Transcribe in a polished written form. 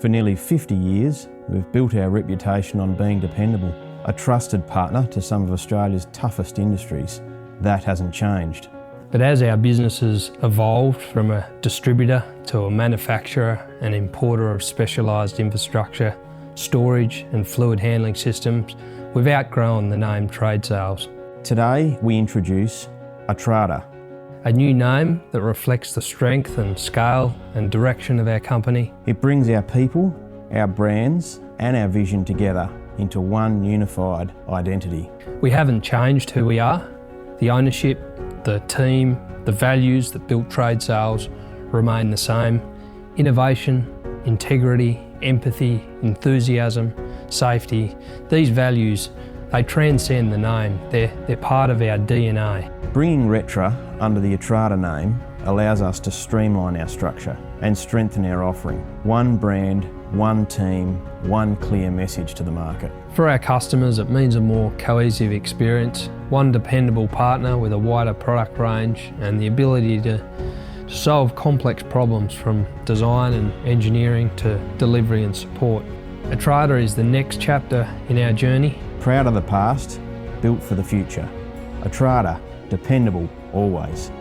For nearly 50 years, we've built our reputation on being dependable, a trusted partner to some of Australia's toughest industries. That hasn't changed. But as our businesses evolved from a distributor to a manufacturer and importer of specialised infrastructure, storage and fluid handling systems, we've outgrown the name Tradesales. Today we introduce Atrada, a new name that reflects the strength and scale and direction of our company. It brings our people, our brands and our vision together into one unified identity. We haven't changed who we are. The ownership, the team, the values that built Tradesales remain the same. Innovation, integrity, empathy, enthusiasm, safety, these values, they transcend the name. They're part of our DNA. Bringing Retra under the Atrada name allows us to streamline our structure and strengthen our offering. One brand, one team, one clear message to the market. For our customers, it means a more cohesive experience, one dependable partner with a wider product range and the ability to solve complex problems from design and engineering to delivery and support. Atrada is the next chapter in our journey. Proud of the past, built for the future. Atrada, dependable always.